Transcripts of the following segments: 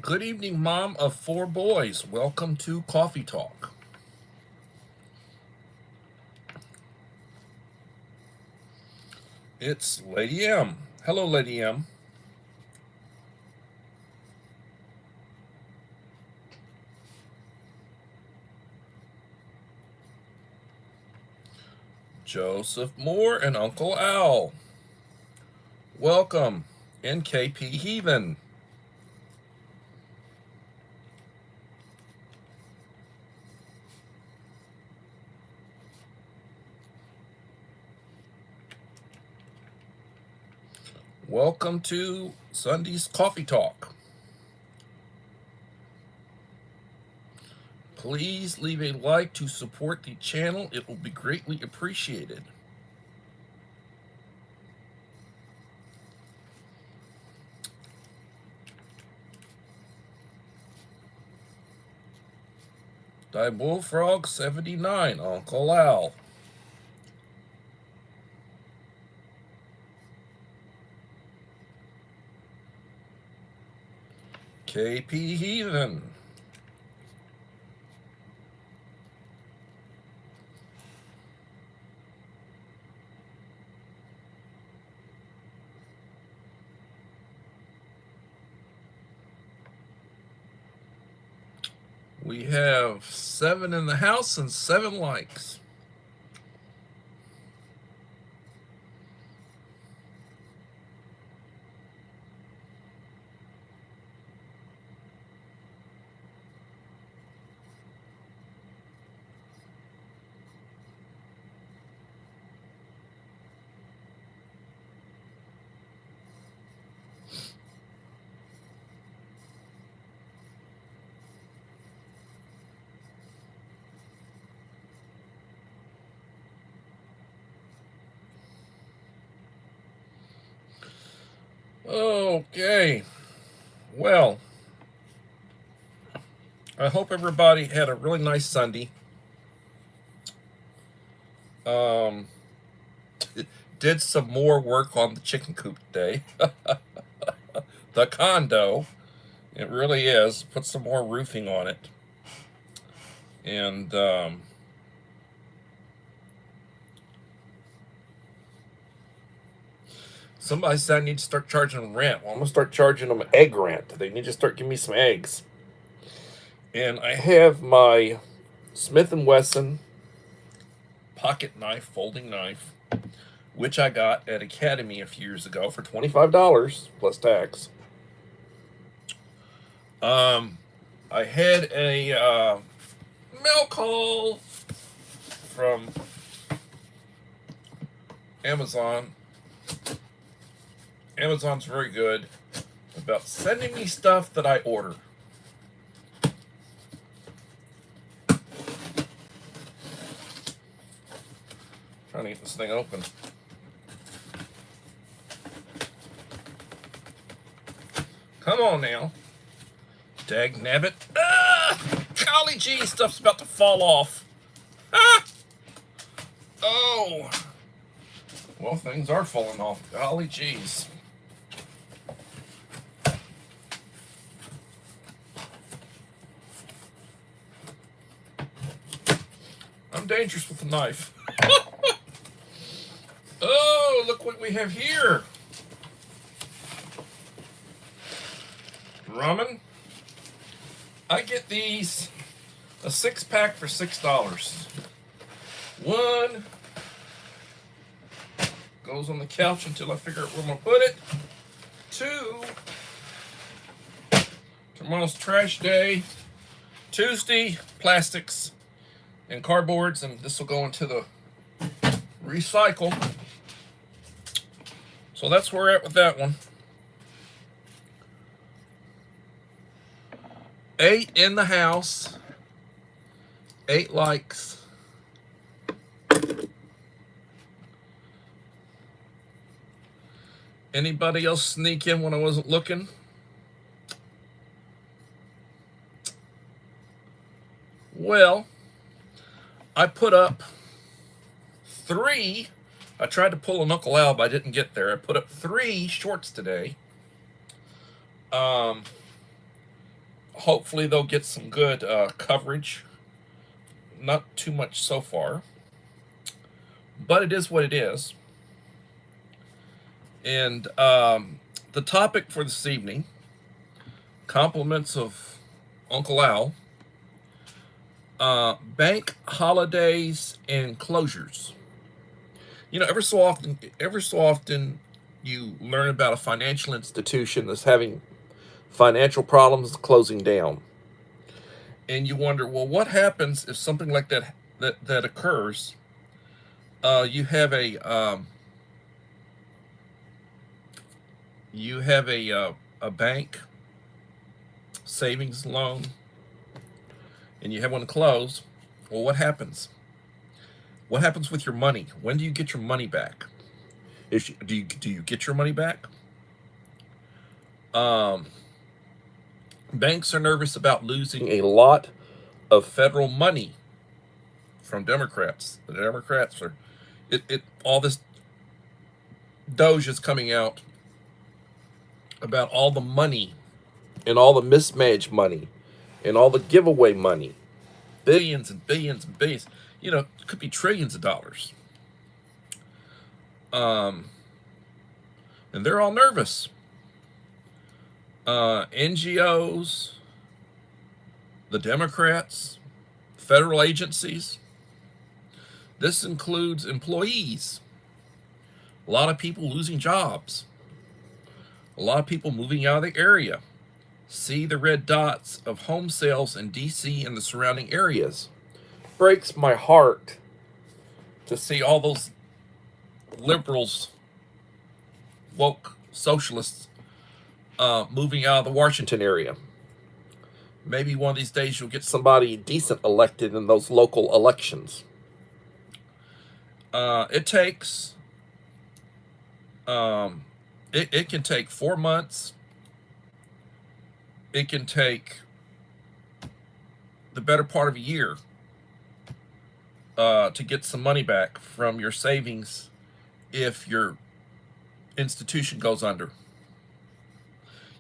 Good evening, mom of four boys. Welcome to Coffee Talk. It's Lady M. Hello, Lady M. Joseph Moore and Uncle Al. Welcome, NKP Heathen. Welcome to Sunday's Coffee Talk. Please leave a like to support the channel. It will be greatly appreciated. Die Bullfrog 79, Uncle Al. KP Heathen. We have 7 in the house and 7 likes. Okay, well, I hope everybody had a really nice Sunday. Did some more work on the chicken coop today. The condo, it really is. Put some more roofing on it. And somebody said I need to start charging them rent. Well, I'm going to start charging them egg rent. They need to start giving me some eggs. And I have my Smith & Wesson pocket knife, folding knife, which I got at Academy a few years ago for $25 plus tax. I had a mail call from Amazon. Amazon's very good about sending me stuff that I order. Trying to get this thing open. Come on now. Dag nabbit. Ah! Golly gee, stuff's about to fall off. Ah! Oh. Well, things are falling off. Golly geez. I'm dangerous with a knife. Oh, look what we have here. Ramen. I get these, a 6-pack for $6. One goes on the couch until I figure out where I'm going to put it. 2, tomorrow's trash day. Tuesday, plastics and cardboards, and this will go into the recycle. So that's where we're at with that one. 8 in the house, 8 likes. Anybody else sneak in when I wasn't looking? Well, I put up 3. I tried to pull an Uncle Al, but I didn't get there. I put up 3 shorts today. Hopefully they'll get some good coverage. Not too much so far, but it is what it is. And the topic for this evening, compliments of Uncle Al, bank holidays and closures. You know, every so often, you learn about a financial institution that's having financial problems closing down, and you wonder, well, what happens if something like that occurs? You have a bank savings loan, and you have one close. Well, what happens? What happens with your money? When do you get your money back? Do you get your money back? Um, Banks are nervous about losing a lot of federal money from Democrats. The Democrats are all this Doge is coming out about all the money and all the mismanaged money and all the giveaway money, billions and billions and billions. You know, it could be trillions of dollars. And they're all nervous. NGOs, the Democrats, federal agencies. This includes employees. A lot of people losing jobs. A lot of people moving out of the area. See the red dots of home sales in D.C. and the surrounding areas. Breaks my heart to see all those liberals, woke socialists, moving out of the Washington area. Maybe one of these days you'll get somebody decent elected in those local elections. It takes, it can take 4 months. It can take the better part of a year to get some money back from your savings if your institution goes under.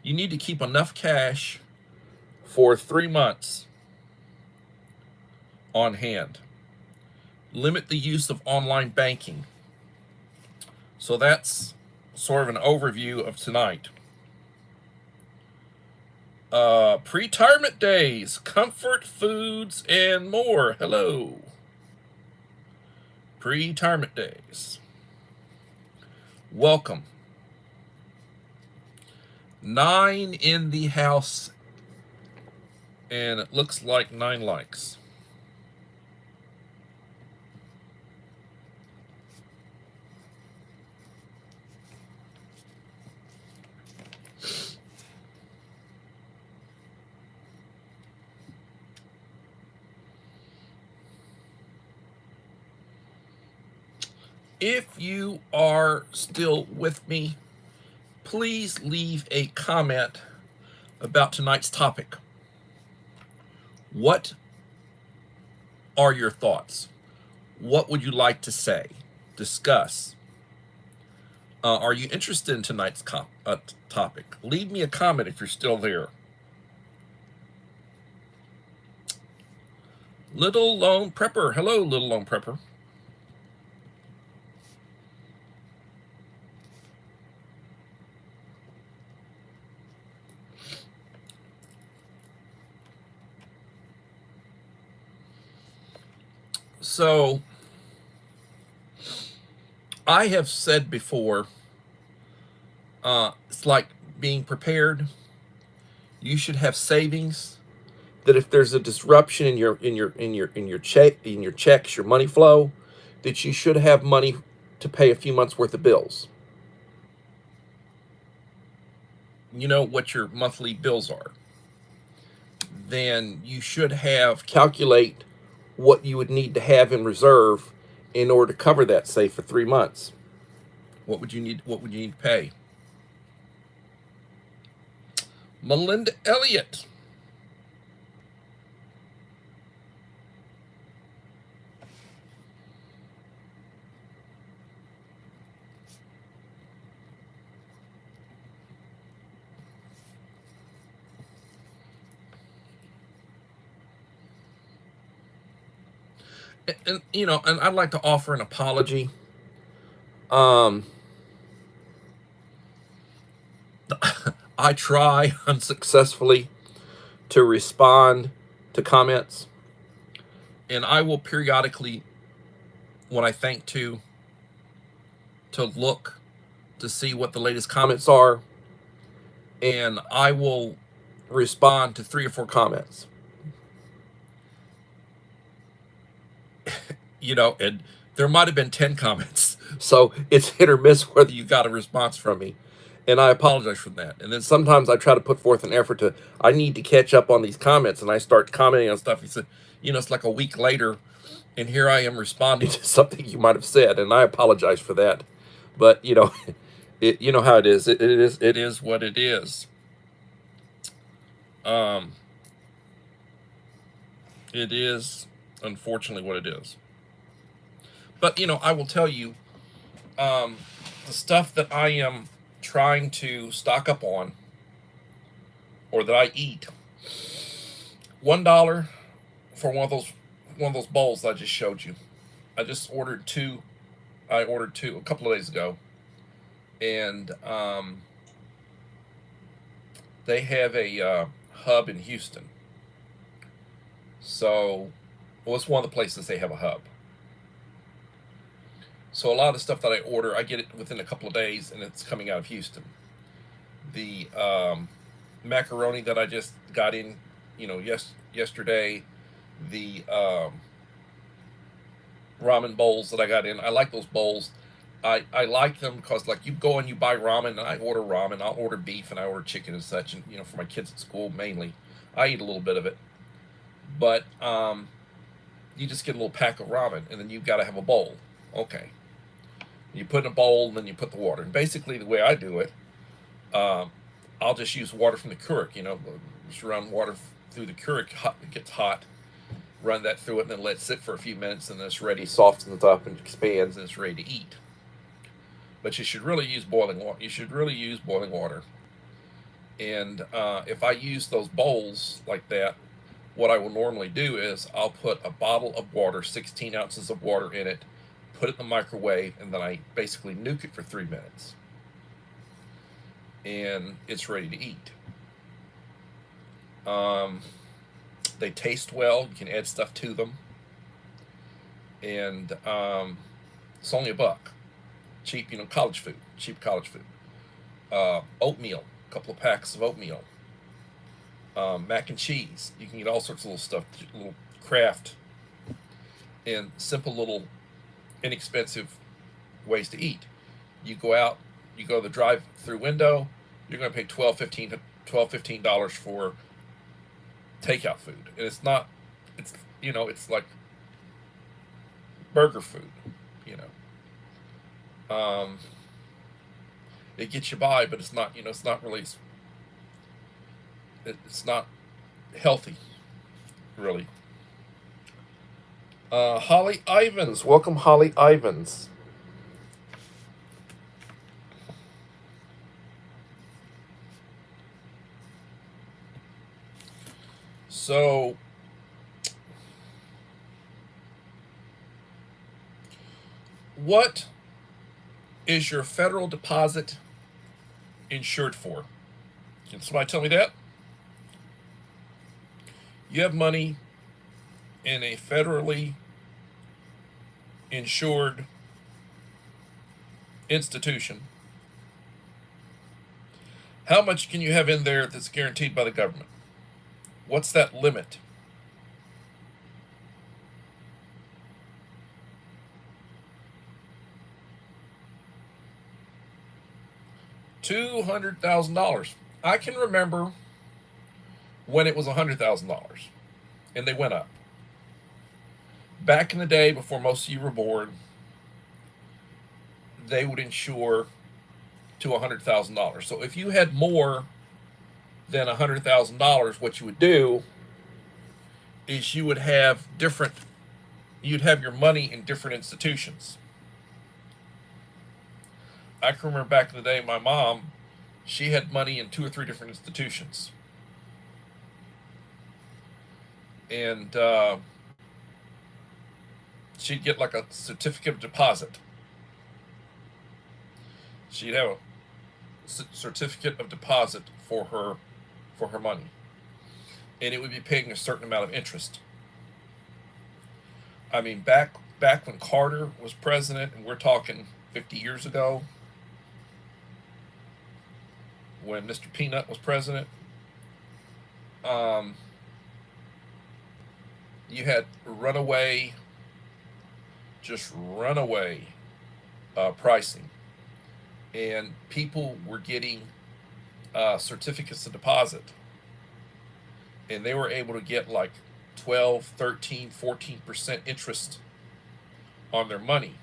You need to keep enough cash for 3 months on hand. Limit the use of online banking. So that's sort of an overview of tonight. Pre-retirement days, comfort foods, and more. Hello. Pre-retirement days. Welcome. 9 in the house, and it looks like 9 likes. If you are still with me, please leave a comment about tonight's topic. What are your thoughts? What would you like to say, discuss? Are you interested in tonight's topic? Leave me a comment if you're still there. Little Lone Prepper. Hello, Little Lone Prepper. So, I have said before, it's like being prepared. You should have savings. That if there's a disruption in your checks, your money flow, that you should have money to pay a few months worth of bills. You know what your monthly bills are. Then you should calculate what you would need to have in reserve in order to cover that, say, for 3 months. What would you need to pay? Melinda Elliott. And and I'd like to offer an apology. Um, I try unsuccessfully to respond to comments, and I will periodically, when I think to look to see what the latest comments are, and I will respond to 3 or 4 comments. And there might have been 10 comments. So it's hit or miss whether you got a response from me. And I apologize for that. And then sometimes I try to put forth an effort I need to catch up on these comments, and I start commenting on stuff. He said, it's like a week later, and here I am responding to something you might have said, and I apologize for that. But, you know how it is. It is what it is. It is unfortunately what it is. But, I will tell you, the stuff that I am trying to stock up on, or that I eat, $1 for one of those bowls that I just showed you. I just ordered two. I ordered two a couple of days ago, and they have a hub in Houston. So, well, it's one of the places they have a hub. So a lot of the stuff that I order, I get it within a couple of days, and it's coming out of Houston. The macaroni that I just got in, yesterday, the ramen bowls that I got in, I like those bowls. I like them because, like, you go and you buy ramen, and I order ramen. I'll order beef, and I order chicken and such, and for my kids at school mainly. I eat a little bit of it, but you just get a little pack of ramen, and then you've got to have a bowl. Okay, you put in a bowl, and then you put the water. And basically, the way I do it, I'll just use water from the Keurig. Just run water through the Keurig. It gets hot. Run that through it, and then let it sit for a few minutes, and then it's ready. Softens up and expands, and it's ready to eat. But you should really use boiling water. You should really use boiling water. And if I use those bowls like that, what I will normally do is I'll put a bottle of water, 16 ounces of water in it, put it in the microwave, and then I basically nuke it for 3 minutes. And it's ready to eat. They taste well. You can add stuff to them. And it's only $1. Cheap, college food. Cheap college food. Oatmeal. A couple of packs of oatmeal. Mac and cheese. You can get all sorts of little stuff, little craft, and simple little inexpensive ways to eat. You go out, you go to the drive-through window, you're going to pay $15 for takeout food, and it's like burger food. It gets you by, but it's not really, it's not healthy, really. Holly Ivans, welcome, Holly Ivans. So, what is your federal deposit insured for? Can somebody tell me that? You have money in a federally insured institution. How much can you have in there that's guaranteed by the government? What's that limit? $200,000. I can remember when it was $100,000, and they went up. Back in the day, before most of you were born, they would insure to $100,000. So if you had more than $100,000, what you would do is you'd have your money in different institutions. I can remember back in the day, my mom, she had money in 2 or 3 different institutions. And she'd get like a certificate of deposit. She'd have a certificate of deposit for her money, and it would be paying a certain amount of interest. I mean, back when Carter was president, and we're talking 50 years ago, when Mr. Peanut was president, um, you had just runaway pricing, and people were getting certificates of deposit, and they were able to get like 12, 13, 14% interest on their money.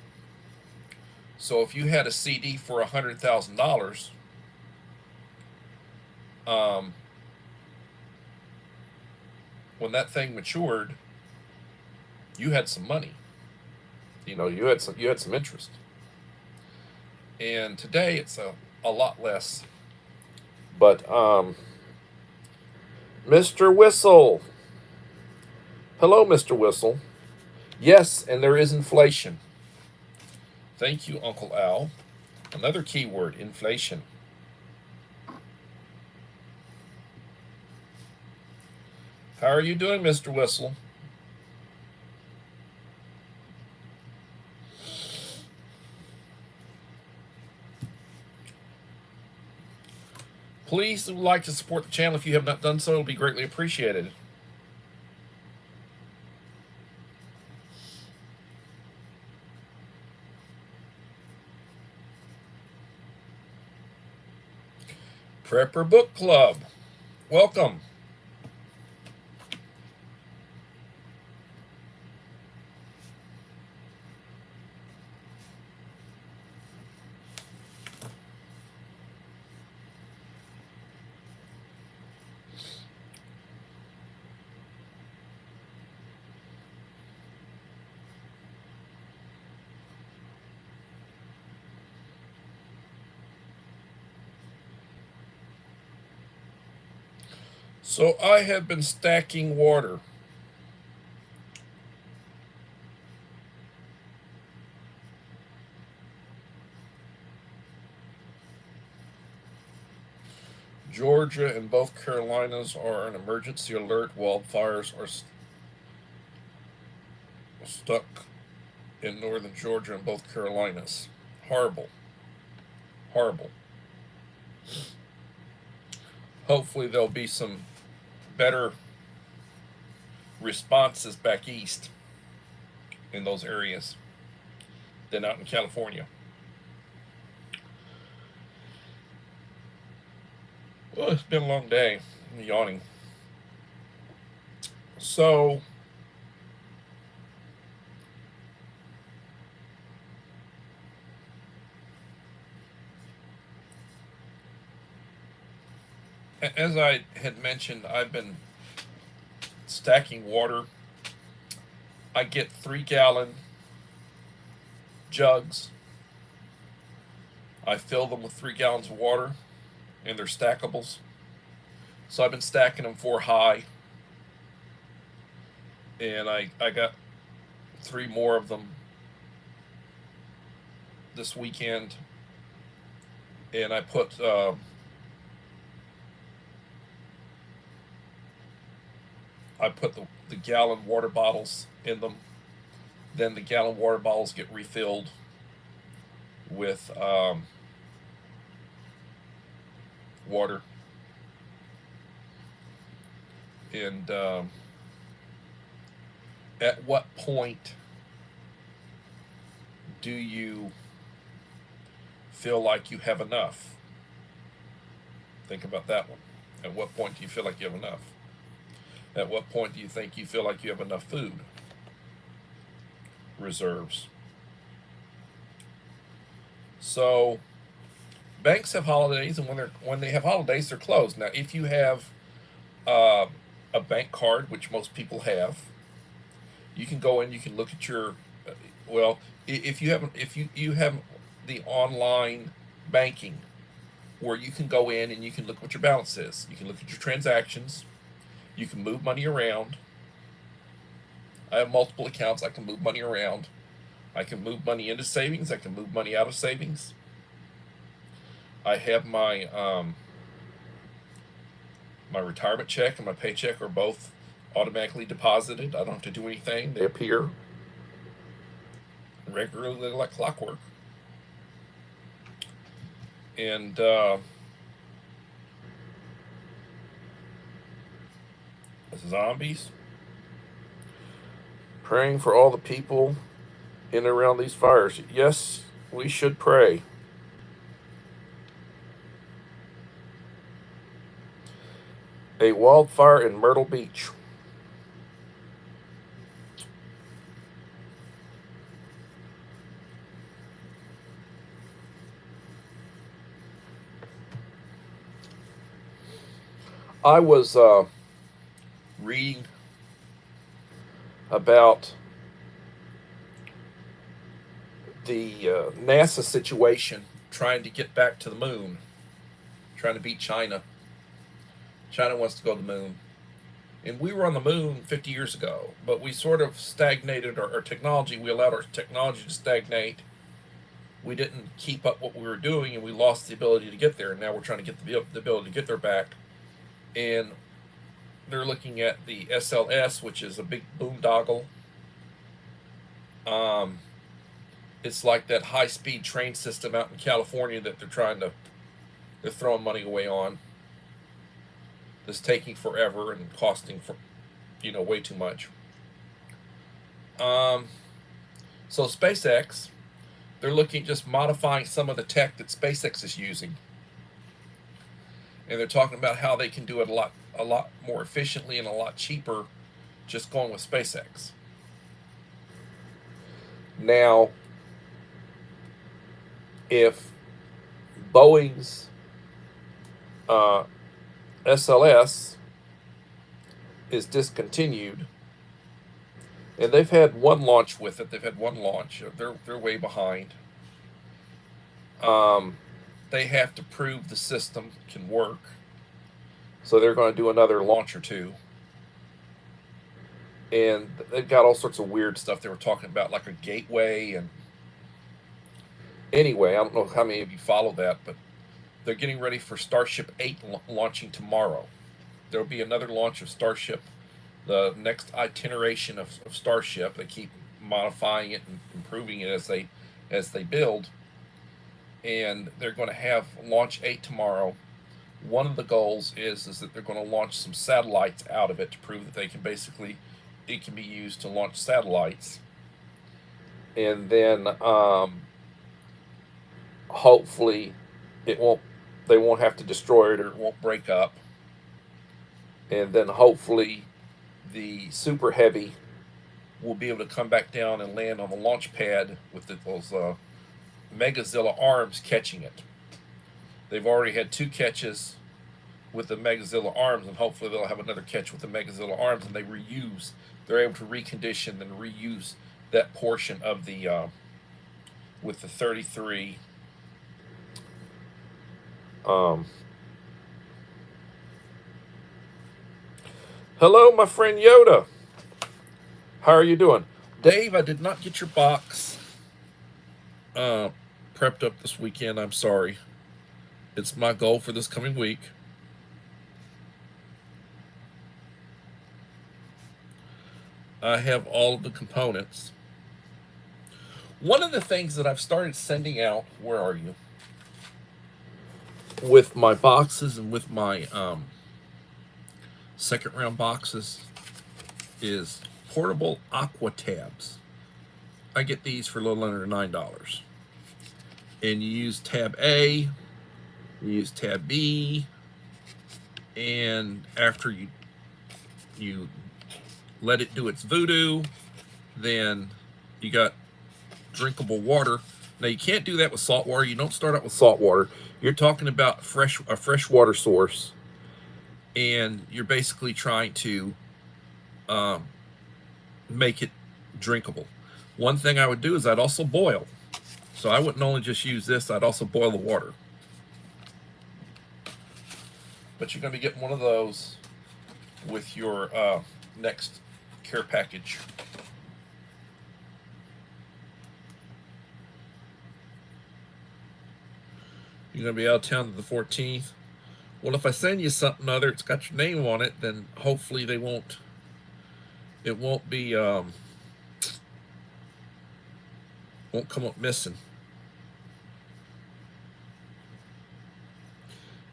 So if you had a CD for $100,000, when that thing matured, you had some money. You had some interest. And today it's a lot less. But Mr. Whistle. Hello, Mr. Whistle. Yes, and there is inflation. Thank you, Uncle Al. Another keyword, inflation. How are you doing, Mr. Whistle? Please like to support the channel if you have not done so. It'll be greatly appreciated. Prepper Book Club. Welcome. So I have been stacking water. Georgia and both Carolinas are an emergency alert. Wildfires are stuck in northern Georgia and both Carolinas. Horrible. Horrible. Hopefully there'll be some better responses back east in those areas than out in California. Well, it's been a long day. I'm yawning. So, as I had mentioned, I've been stacking water. I get 3-gallon jugs. I fill them with 3 gallons of water, and they're stackables. So I've been stacking them 4 high, and I got 3 more of them this weekend, and I put the gallon water bottles in them. Then the gallon water bottles get refilled with water. And at what point do you feel like you have enough? Think about that one. At what point do you feel like you have enough? At what point do you think you feel like you have enough food reserves? So banks have holidays, and when they have holidays, they're closed. Now, if you have a bank card, which most people have, you can go in. You can look at your if you have the online banking, where you can go in and you can look what your balance is. You can look at your transactions. You can move money around. I have multiple accounts. I can move money around. I can move money into savings. I can move money out of savings. I have my retirement check and my paycheck are both automatically deposited. I don't have to do anything. They appear regularly like clockwork. And zombies. Praying for all the people in and around these fires. Yes, we should pray. A wildfire in Myrtle Beach. I was reading about the NASA situation trying to get back to the moon, trying to beat China. China wants to go to the moon. And we were on the moon 50 years ago, but we sort of stagnated our technology. We allowed our technology to stagnate. We didn't keep up what we were doing, and we lost the ability to get there. And now we're trying to get the ability to get there back. And they're looking at the SLS, which is a big boondoggle. It's like that high-speed train system out in California that they're throwing money away on. That's taking forever and costing way too much. So SpaceX, they're looking at just modifying some of the tech that SpaceX is using, and they're talking about how they can do it a lot more efficiently and a lot cheaper, just going with SpaceX. Now, if Boeing's SLS is discontinued, and they've had one launch with it. They've had one launch. They're way behind. They have to prove the system can work, so they're going to do another launch or two. And they've got all sorts of weird stuff they were talking about, like a gateway. And anyway, I don't know how many of you follow that, but they're getting ready for Starship 8 launching tomorrow. There'll be another launch of Starship, the next iteration of Starship. They keep modifying it and improving it as they build. And they're going to have launch 8 tomorrow. One of the goals is that they're going to launch some satellites out of it to prove that it can be used to launch satellites. And then hopefully they won't have to destroy it, or it won't break up. And then hopefully the Super Heavy will be able to come back down and land on the launch pad with those Megazilla arms catching it. They've already had 2 catches with the Megazilla arms, and hopefully they'll have another catch with the Megazilla arms, and they're able to recondition and reuse that portion of the with the 33 hello, my friend Yoda. How are you doing? Dave, I did not get your box prepped up this weekend. I'm sorry. It's my goal for this coming week. I have all of the components. One of the things that I've started sending out, where are you? With my boxes and with my second round boxes is portable aqua tabs. I get these for a little under $9. And you use tab A, you use tab B, and after you let it do its voodoo, then you got drinkable water. Now you can't do that with salt water. You don't start out with salt water. You're talking about a fresh water source, and you're basically trying to make it drinkable. One thing I would do is I'd also boil. So I wouldn't only just use this, I'd also boil the water. But you're going to be getting one of those with your next care package. You're going to be out of town to the 14th. Well, if I send you something other, it's got your name on it, then hopefully they won't. It won't be. Won't come up missing.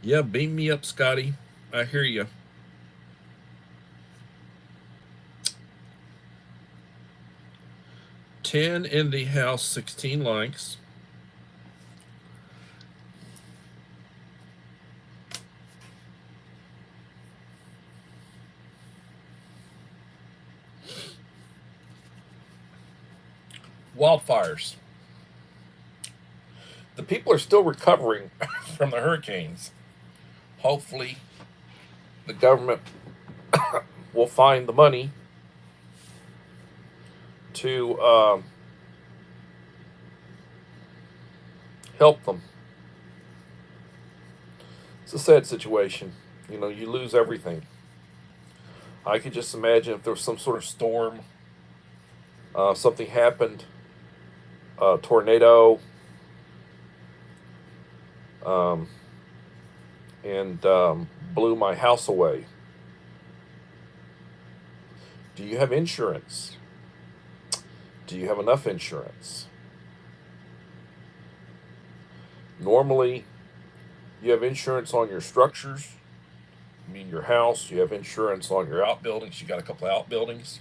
Yeah, beam me up, Scotty. I hear you. Ten in the house, 16 likes. Wildfires. The people are still recovering from the hurricanes. Hopefully, the government will find the money to help them. It's a sad situation. You know, you lose everything. I could just imagine if there was some sort of storm, something happened, a tornado, and blew my house away. Do you have insurance? Do you have enough insurance? Normally, you have insurance on your structures. I mean, your house. You have insurance on your outbuildings. You got a couple of outbuildings.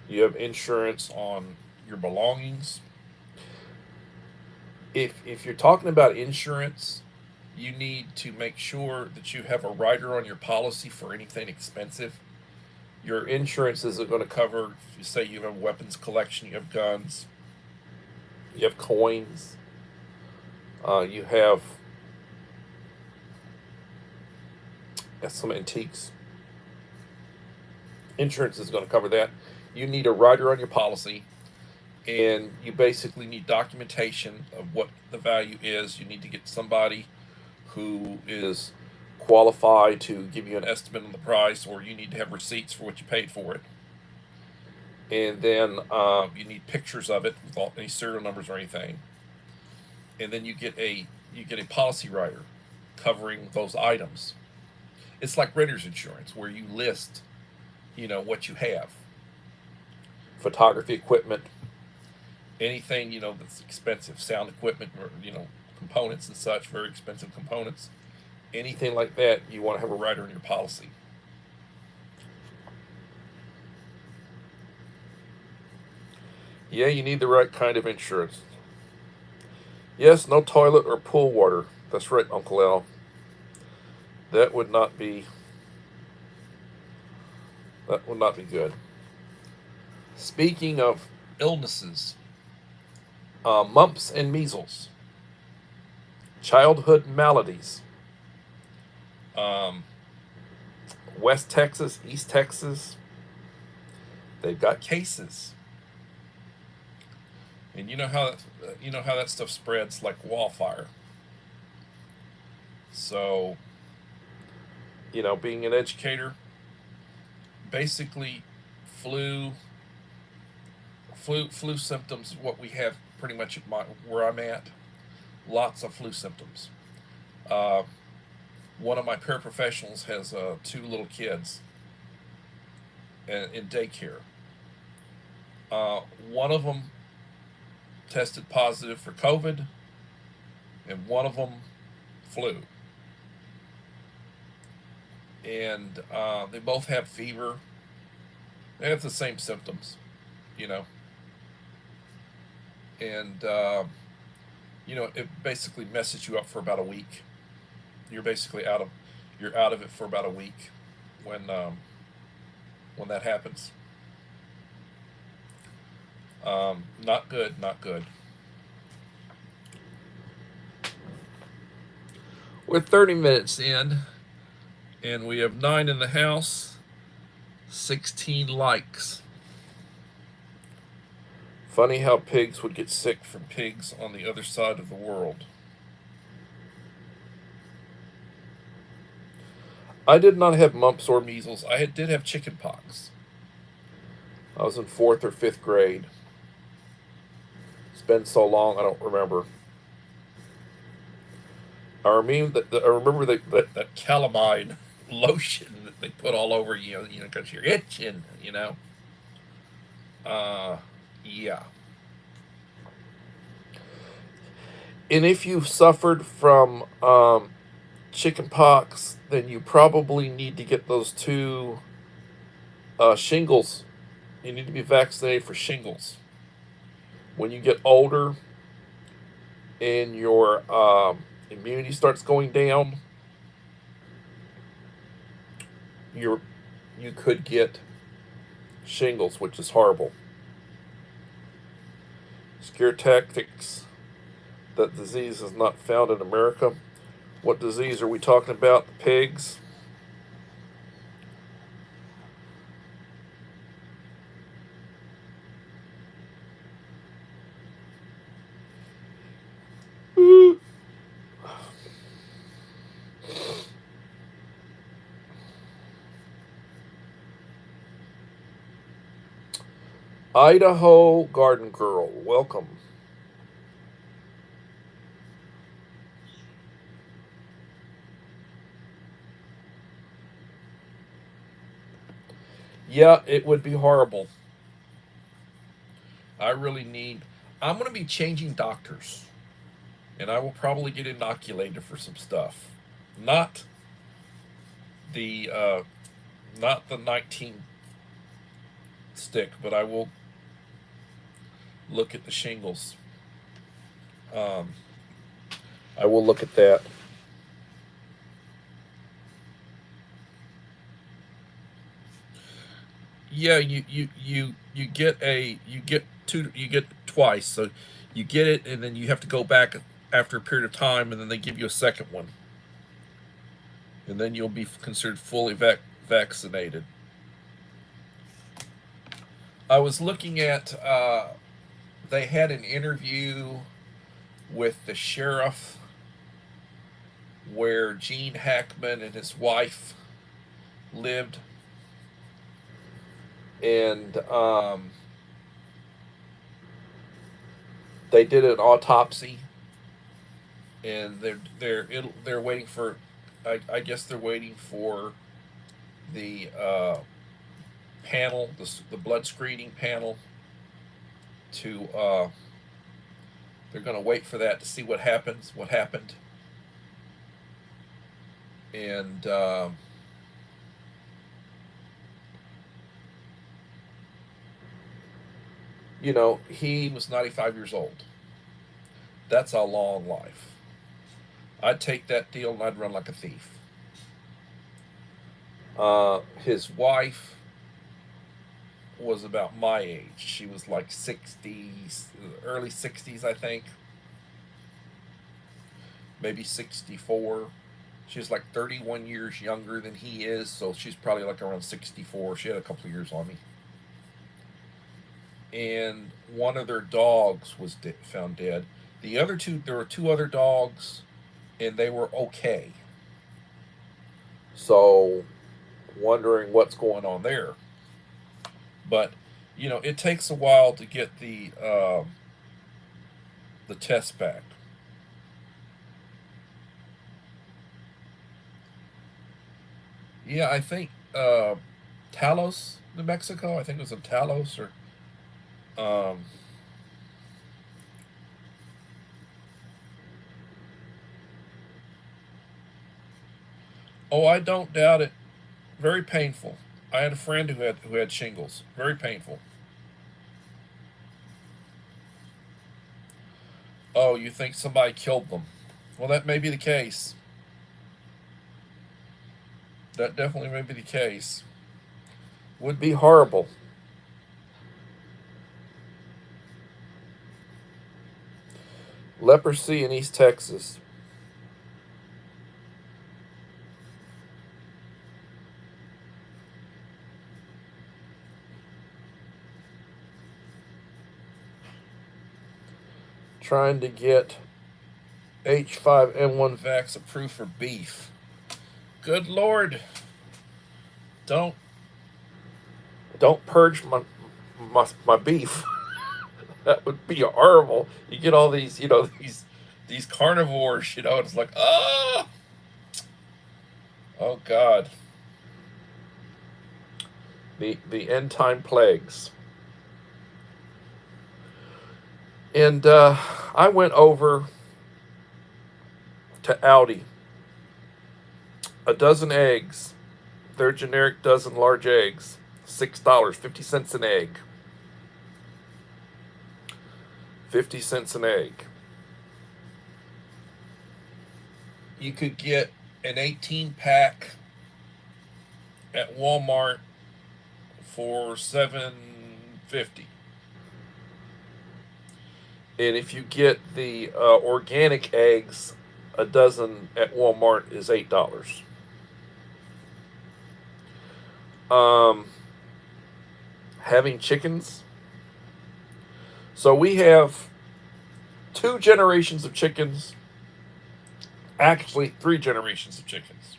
You have insurance on your belongings. If you're talking about insurance, you need to make sure that you have a rider on your policy for anything expensive. Your insurance isn't going to cover, if you say you have a weapons collection, you have guns, you have coins, you have some antiques. Insurance is going to cover that. You need a rider on your policy, and you basically need documentation of what the value is. You need to get somebody who is qualified to give you an estimate on the price, or you need to have receipts for what you paid for it. And then you need pictures of it without any serial numbers or anything. And then you get a policy writer covering those items. It's like renter's insurance, where you list, what you have. Photography equipment, anything that's expensive, sound equipment, or components and such, very expensive components. Anything like that, you want to have a rider in your policy. Yeah, you need the right kind of insurance. Yes, no toilet or pool water. That's right, Uncle Al. That would not be good. Speaking of illnesses, mumps and measles, childhood maladies. West Texas, East Texas, they've got cases, and you know how that stuff spreads like wildfire. So, being an educator, basically, flu symptoms. What we have pretty much where I'm at, lots of flu symptoms. One of my paraprofessionals has 2 little kids in daycare. One of them tested positive for COVID, and one of them flu. And they both have fever. They have the same symptoms, and it basically messes you up for about a week. You're basically out of it for about a week when that happens. Not good, not good. We're 30 minutes in, and we have 9 in the house, 16 likes. Funny how pigs would get sick from pigs on the other side of the world. I did not have mumps or measles. I did have chicken pox. I was in 4th or 5th grade. It's been so long, I don't remember. I remember that calamine lotion that they put all over you, because you're itching, Uh, yeah. And if you've suffered from chicken pox, then you probably need to get those two shingles. You need to be vaccinated for shingles. When you get older and your immunity starts going down, you're you could get shingles, which is horrible. Scare tactics. That disease is not found in America. What disease are we talking about? The pigs? Idaho Garden Girl, welcome. Yeah, it would be horrible. I really need. I'm going to be changing doctors, and I will probably get inoculated for some stuff. Not the uh, not the 19 stick, but I will look at the shingles. Um, I will look at that. Yeah, you get twice. So you get it, and then you have to go back after a period of time, and then they give you a second one, and then you'll be considered fully vaccinated. I was looking at. They had an interview with the sheriff where Gene Hackman and his wife lived, and they did an autopsy, and they're waiting for. I guess they're waiting for the panel, the blood screening panel, to. They're going to wait for that to see what happens, what happened, and he was 95 years old. That's a long life. I'd take that deal and I'd run like a thief. His wife was about my age. She was like 60s, early 60s, I think. Maybe 64. She's like 31 years younger than he is, so she's probably like around 64. She had a couple of years on me. And one of their dogs was found dead. The other two, there were two other dogs, and they were okay. So, wondering what's going on there. But it takes a while to get the test back. Yeah, I think Talos, New Mexico. I think it was in Talos or. Um, oh, I don't doubt it. Very painful. I had a friend who had shingles. Very painful. Oh, you think somebody killed them? Well, that may be the case. That definitely may be the case. Would be horrible. Leprosy in East Texas. Trying to get H5N1 vax approved for beef. Good Lord. Don't don't purge my beef. That would be horrible. You get all these these carnivores, it's like, oh God, the end time plagues. And I went over to Aldi, a dozen eggs, their generic dozen large eggs, $6.50 an egg. 50 cents an egg. You could get an 18 pack at Walmart for $7.50. And if you get the organic eggs, a dozen at Walmart is $8. Having chickens. So we have 2 generations of chickens. Actually, 3 generations of chickens.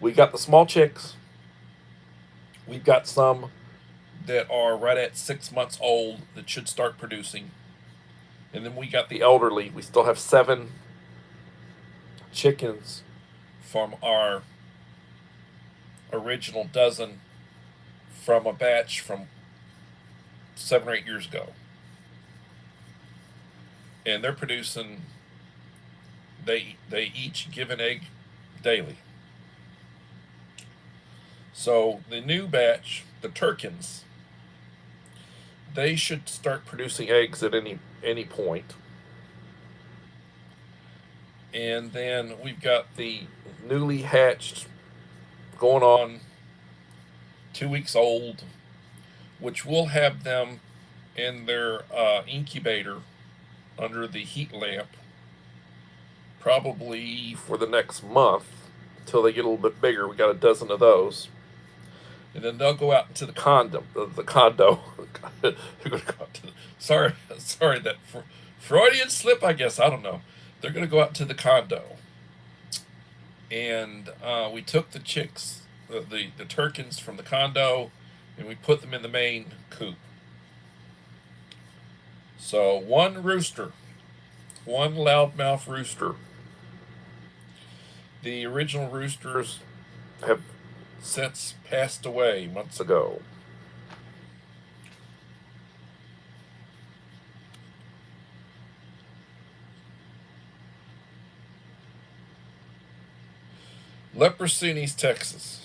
We got the small chicks. We've got some that are right at 6 months old that should start producing. And then we got the elderly. We still have 7 chickens from our original dozen from a batch from 7 or 8 years ago. And they're producing, they each give an egg daily. So the new batch, the Turkins, they should start producing eggs at any point. And then we've got the newly hatched, going on 2 weeks old, which will have them in their incubator under the heat lamp probably for the next month until they get a little bit bigger. We got a dozen of those. And then they'll go out into the condo. Sorry, that Freudian slip, I guess. I don't know. They're going to go out to the condo. And we took the chicks, the Turkins from the condo, and we put them in the main coop. So 1 rooster, 1 loudmouth rooster. The original roosters have since passed away months ago. Leprosy in East Texas.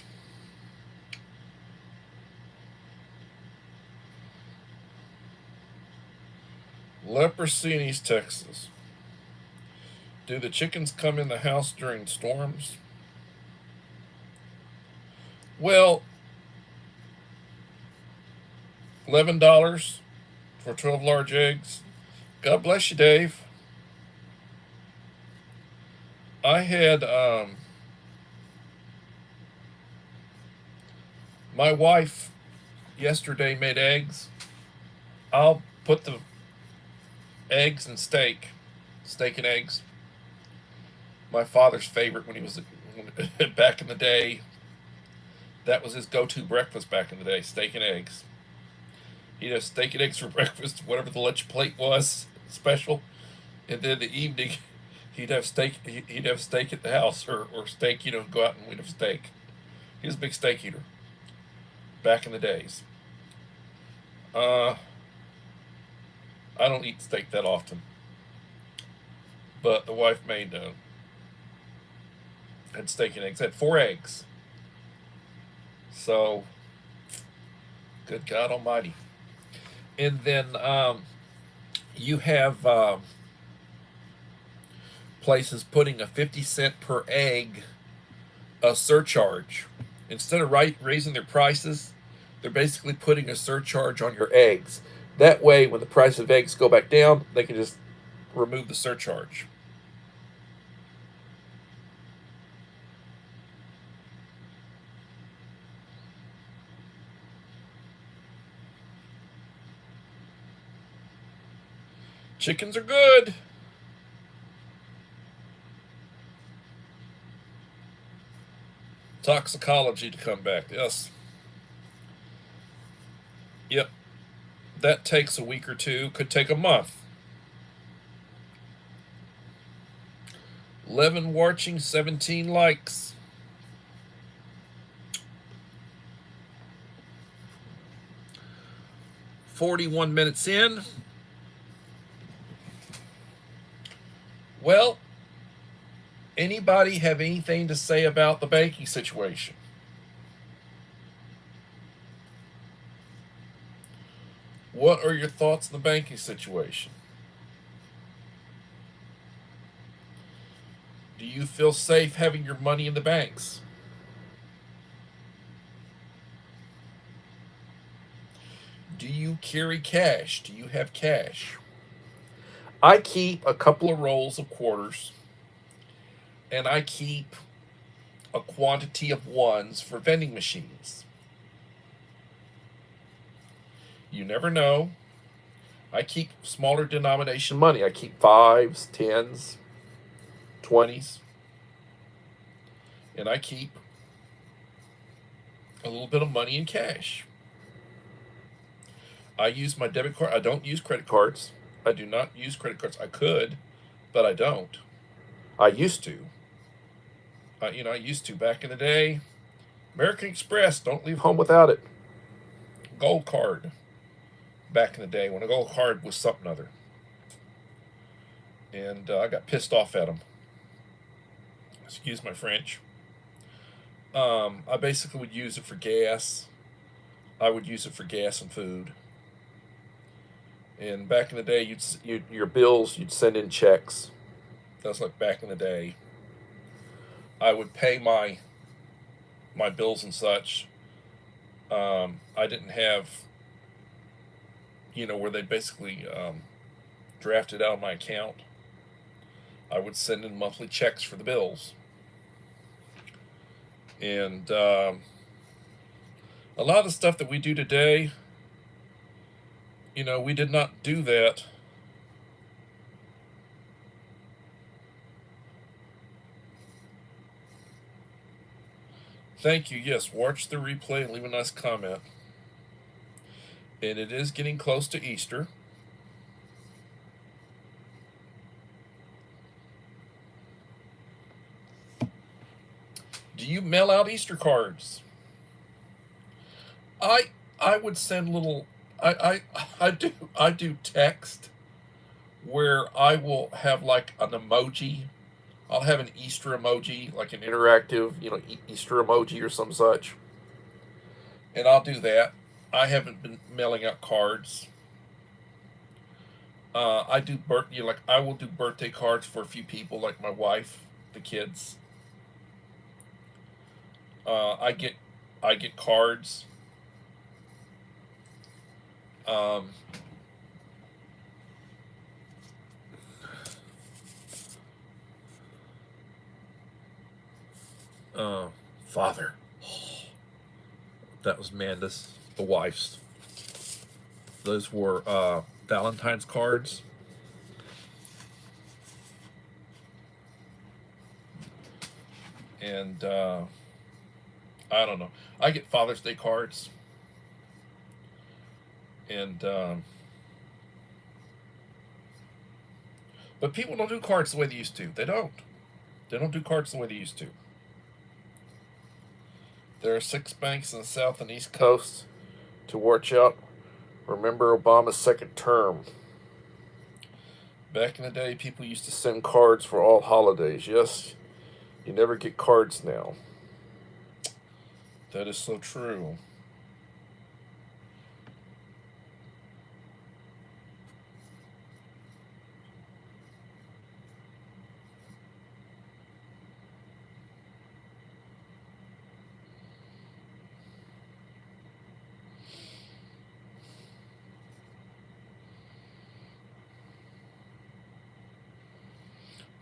Leprosy in East Texas. Do the chickens come in the house during storms? Well, $11 for 12 large eggs. God bless you, Dave. I had my wife yesterday made eggs. I'll put the eggs and steak and eggs. My father's favorite when he was back in the day. That was his go-to breakfast back in the day, steak and eggs. He'd have steak and eggs for breakfast, whatever the lunch plate was, special. And then in the evening, he'd have steak. He'd have steak at the house, or steak. Go out and we'd have steak. He was a big steak eater back in the days. I don't eat steak that often, but the wife made had steak and eggs. Had 4 eggs. So, good God Almighty. And then you have places putting a 50 cent per egg surcharge. Instead of raising their prices, they're basically putting a surcharge on your eggs. That way, when the price of eggs go back down, they can just remove the surcharge. Chickens are good. Toxicology to come back. Yes. Yep. That takes a week or two. Could take a month. 11 watching, 17 likes. $41 in. Well, anybody have anything to say about the banking situation? What are your thoughts on the banking situation? Do you feel safe having your money in the banks? Do you carry cash? Do you have cash? I keep a couple of rolls of quarters, and I keep a quantity of ones for vending machines. You never know. I keep smaller denomination money. I keep 5s, 10s, 20s, and I keep a little bit of money in cash. I use my debit card. I don't use credit cards. I do not use credit cards. I could, but I don't. I used to. I used to back in the day. American Express, don't leave home without it. Gold card. Back in the day when a gold card was something other. And I got pissed off at them. Excuse my French. I basically would use it for gas. I would use it for gas and food. And back in the day, your bills, you'd send in checks. That was like back in the day. I would pay my bills and such. I didn't have, where they basically drafted out of my account. I would send in monthly checks for the bills. And a lot of the stuff that we do today, we did not do that. Thank you. Yes, watch the replay and leave a nice comment. And it is getting close to Easter. Do you mail out Easter cards? I would send little I do text where I will have like an emoji. I'll have an Easter emoji, like an interactive, Easter emoji or some such. And I'll do that. I haven't been mailing out cards. I do I will do birthday cards for a few people, like my wife, the kids. I get cards. Father. That was Manda's, the wife's. Those were Valentine's cards. And I don't know. I get Father's Day cards. And but people don't do cards the way they used to. They don't. They don't do cards the way they used to. There are 6 banks in the South and East Coast to watch out. Remember Obama's second term. Back in the day, people used to send cards for all holidays. Yes, you never get cards now. That is so true.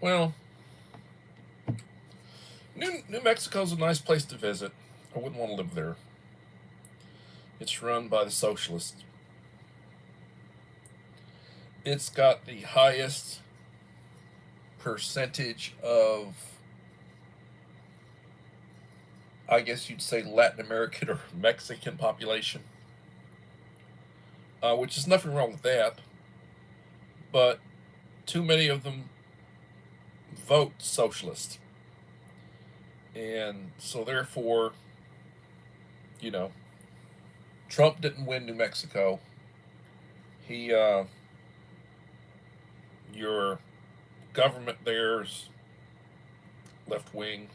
Well, New Mexico's a nice place to visit. I wouldn't want to live there. It's run by the socialists. It's got the highest percentage of, I guess you'd say, Latin American or Mexican population, which is nothing wrong with that. But too many of them vote socialist. And so therefore, you know, Trump didn't win New Mexico. He, your government there's left wing.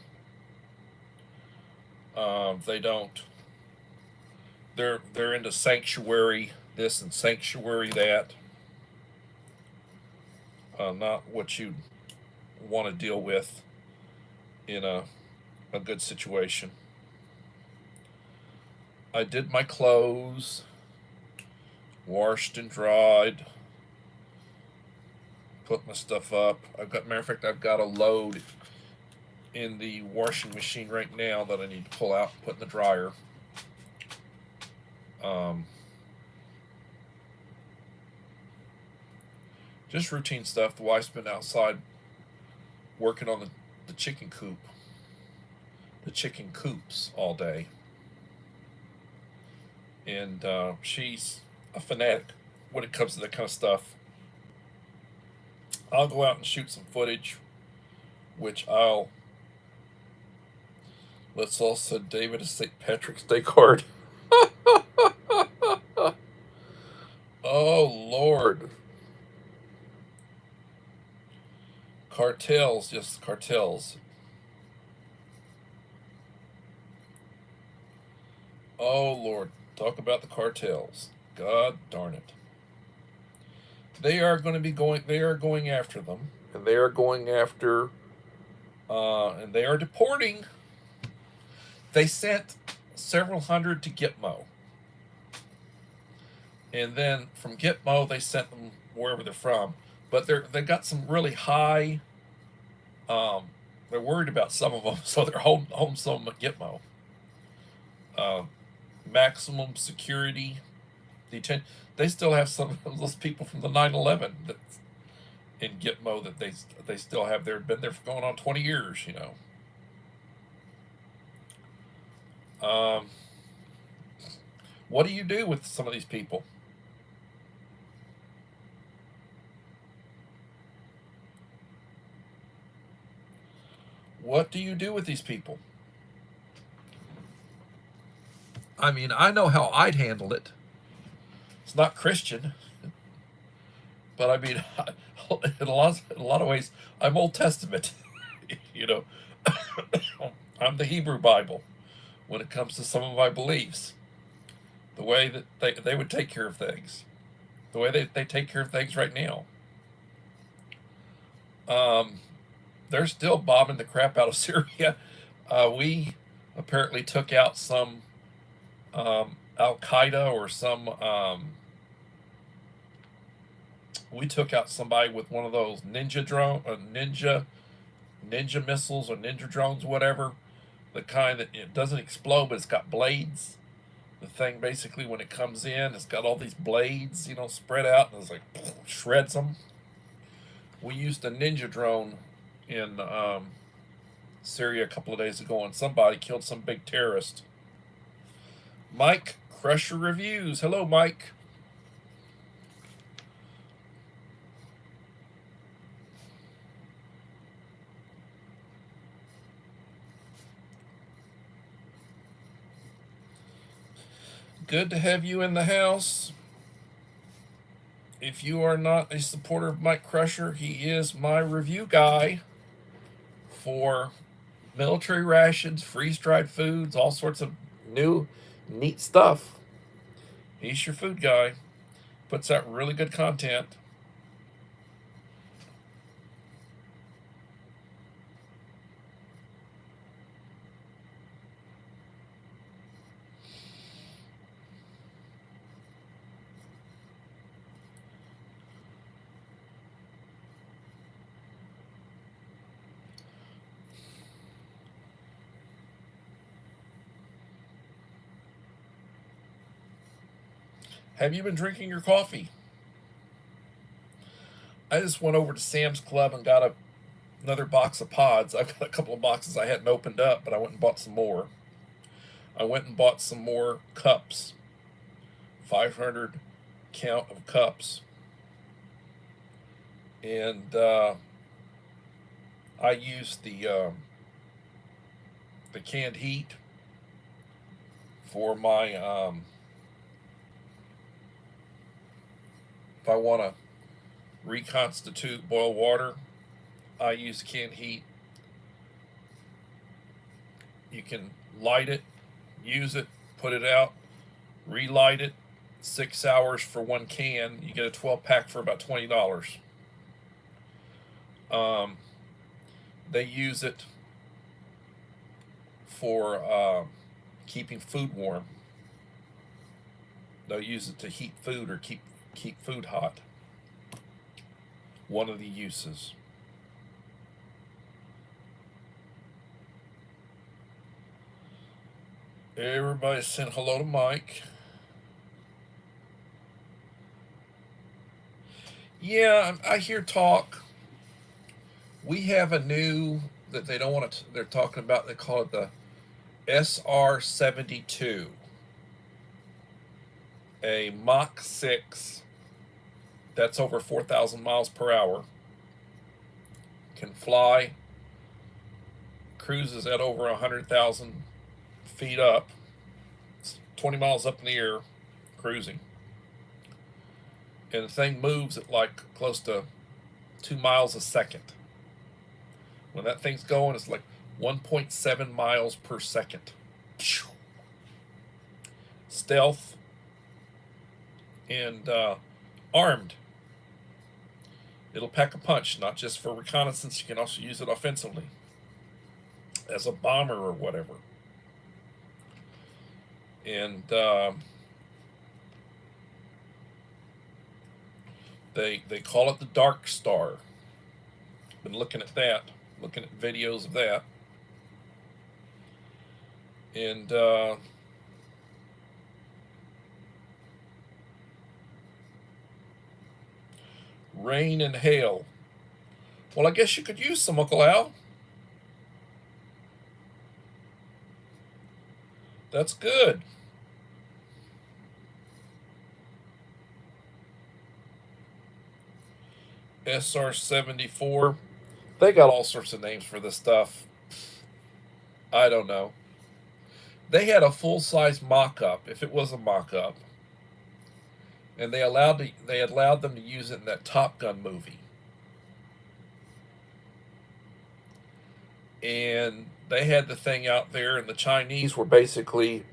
They don't. They're into sanctuary this and sanctuary that. Not what you want to deal with in a good situation. I did my clothes, washed and dried, put my stuff up. Matter of fact, I've got a load in the washing machine right now that I need to pull out and put in the dryer. Just routine stuff. The wife's been outside working on the chicken coop, the chicken coops all day. And she's a fanatic when it comes to that kind of stuff. I'll go out and shoot some footage, which let's also David a St. Patrick's Day card. Oh Lord. Cartels, yes, cartels. Oh Lord, talk about the cartels. God darn it. They are going after them, and they are going after, and they are deporting. They sent several hundred to Gitmo. And then from Gitmo, they sent them wherever they're from. But they got some really high, they're worried about some of them, so they're holding some of them at Gitmo. Maximum security detention. They still have some of those people from the 9/11 that's in Gitmo that they still have there, been there for going on 20 years, What do you do with some of these people? What do you do with these people? I mean, I know how I'd handle it. It's not Christian, but I mean, in a lot of ways, I'm Old Testament. you know, I'm the Hebrew Bible when it comes to some of my beliefs. The way that they would take care of things, the way they take care of things right now. They're still bombing the crap out of Syria. We apparently took out some Al Qaeda or some. We took out somebody with one of those ninja missiles or ninja drones, whatever. The kind that it doesn't explode, but it's got blades. The thing basically, when it comes in, it's got all these blades, spread out, and it's like shreds them. We used a ninja drone in Syria a couple of days ago, and somebody killed some big terrorist. Mike Crusher Reviews. Hello, Mike. Good to have you in the house. If you are not a supporter of Mike Crusher, he is my review guy for military rations, freeze-dried foods, all sorts of new, neat stuff. He's your food guy. Puts out really good content. Have you been drinking your coffee? I just went over to Sam's Club and got another box of pods. I've got a couple of boxes I hadn't opened up, but I went and bought some more. I went and bought some more cups, 500 count of cups. And I use the canned heat for my if I want to reconstitute boiled water, I use canned heat. You can light it, use it, put it out, relight it. 6 hours for one can. You get a 12 pack for about $20. Um, they use it for keeping food warm. They'll use it to heat food or keep food hot. One of the uses. Everybody sent hello to Mike. Yeah, I hear talk. We have a new that they don't want to. They're talking about. They call it the SR-72, a Mach 6. That's over 4,000 miles per hour. Can fly. Cruises at over 100,000 feet up. It's 20 miles up in the air, cruising. And the thing moves at like close to 2 miles a second. When that thing's going, it's like 1.7 miles per second. Stealth and armed. It'll pack a punch, not just for reconnaissance. You can also use it offensively as a bomber or whatever. And they call it the Dark Star. Been looking at that, looking at videos of that, and rain and hail. Well, I guess you could use some, Uncle Al. That's good. SR-74. They got all sorts of names for this stuff. I don't know. They had a full-size mock-up, if it was a mock-up, and they allowed them to use it in that Top Gun movie. And they had the thing out there, and the Chinese were basically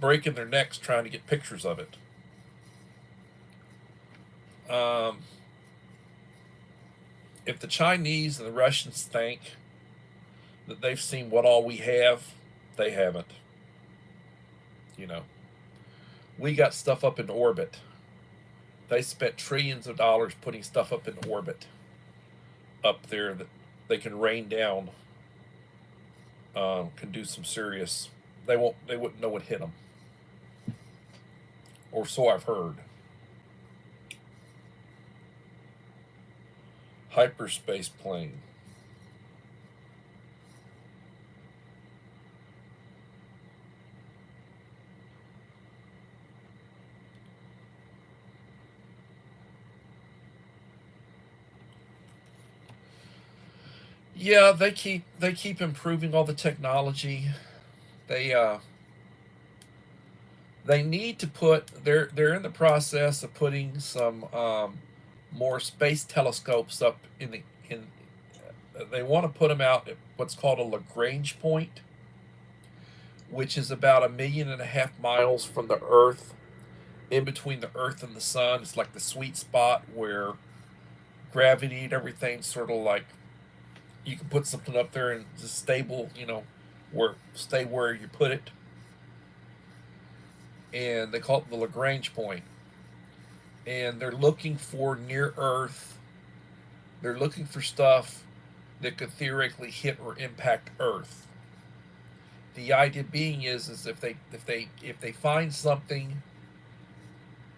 breaking their necks trying to get pictures of it. If the Chinese and the Russians think that they've seen what all we have, they haven't. You know, we got stuff up in orbit. They spent trillions of dollars putting stuff up in orbit up there that they can rain down. Can do some serious. They wouldn't know what hit them, or so I've heard. Hyperspace plane. Yeah, they keep improving all the technology. They they need to put they're in the process of putting some more space telescopes up in they want to put them out at what's called a Lagrange point, which is about 1.5 million miles from the Earth, in between the Earth and the Sun. It's like the sweet spot where gravity and everything sort of like you can put something up there and just stable, stay where you put it. And they call it the Lagrange point. And they're looking for near Earth. They're looking for stuff that could theoretically hit or impact Earth. The idea being is if they find something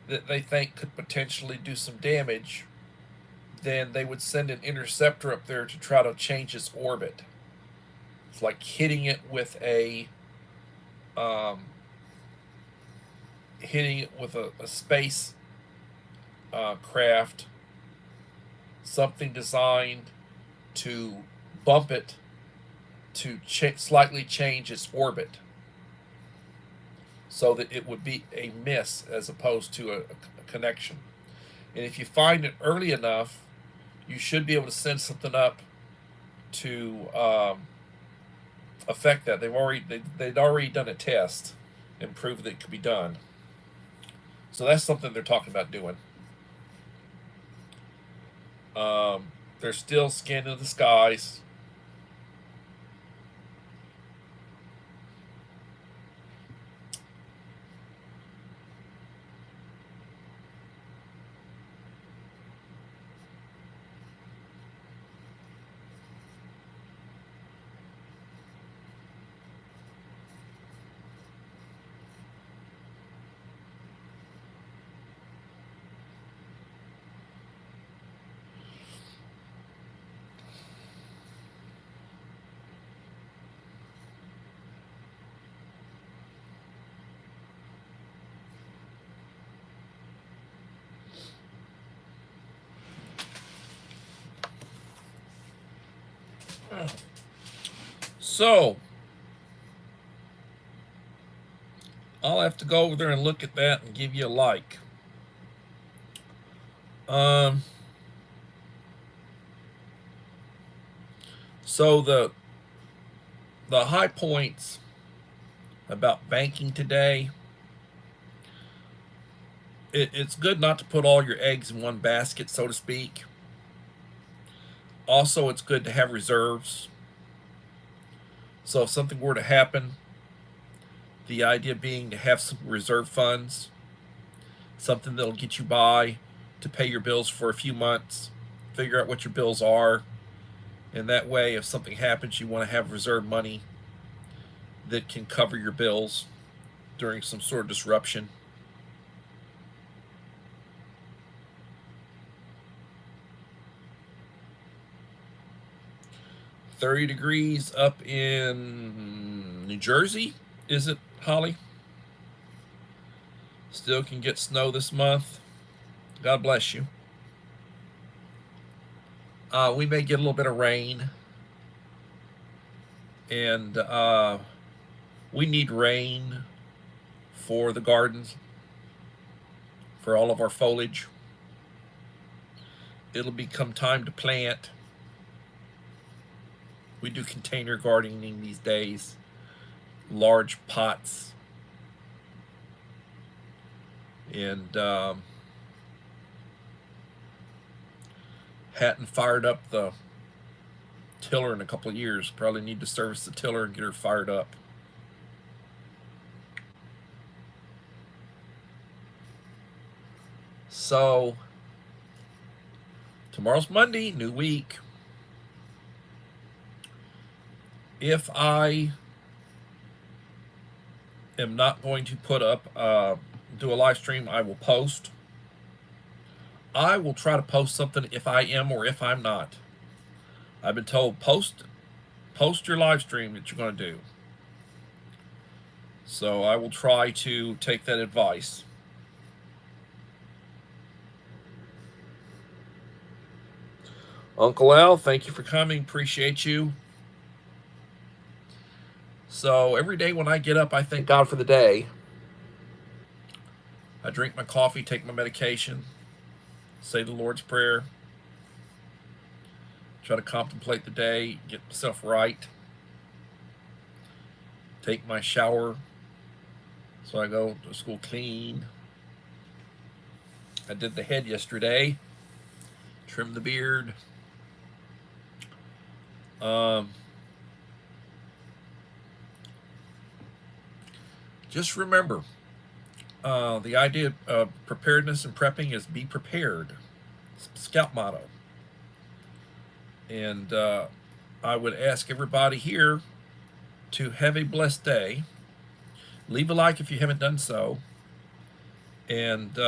that they think could potentially do some damage, then they would send an interceptor up there to try to change its orbit. It's like hitting it with a space craft something designed to bump it to slightly change its orbit so that it would be a miss as opposed to a connection. And if you find it early enough, you should be able to send something up to affect that. They'd already done a test and proved that it could be done. So that's something they're talking about doing. They're still scanning the skies. So I'll have to go over there and look at that and give you a like. So the high points about banking today, it's good not to put all your eggs in one basket, so to speak. Also, it's good to have reserves. So if something were to happen, the idea being to have some reserve funds, something that'll get you by to pay your bills for a few months, figure out what your bills are, and that way if something happens, you want to have reserve money that can cover your bills during some sort of disruption. $30 up in New Jersey, is it, Holly? Still can get snow this month. God bless you. We may get a little bit of rain, and we need rain for the gardens, for all of our foliage. It'll become time to plant. We do container gardening these days, large pots, and hadn't fired up the tiller in a couple of years. Probably need to service the tiller and get her fired up. So tomorrow's Monday, new week. If I am not going to put up, do a live stream, I will post. I will try to post something if I am or if I'm not. I've been told post your live stream that you're going to do. So I will try to take that advice. Uncle Al, thank you for coming. Appreciate you. So every day when I get up, I thank God for the day. I drink my coffee, take my medication, say the Lord's Prayer, try to contemplate the day, get myself right, take my shower, so I go to school clean. I did the head yesterday, trimmed the beard. Just remember, the idea of preparedness and prepping is be prepared. It's the Scout motto. And I would ask everybody here to have a blessed day. Leave a like if you haven't done so. And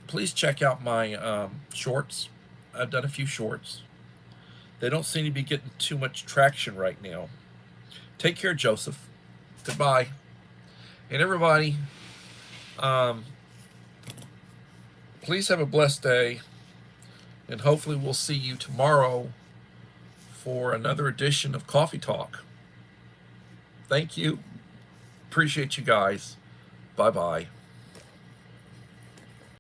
please check out my shorts. I've done a few shorts. They don't seem to be getting too much traction right now. Take care, Joseph. Goodbye. And everybody, please have a blessed day, and hopefully we'll see you tomorrow for another edition of Coffee Talk. Thank you. Appreciate you guys. Bye-bye.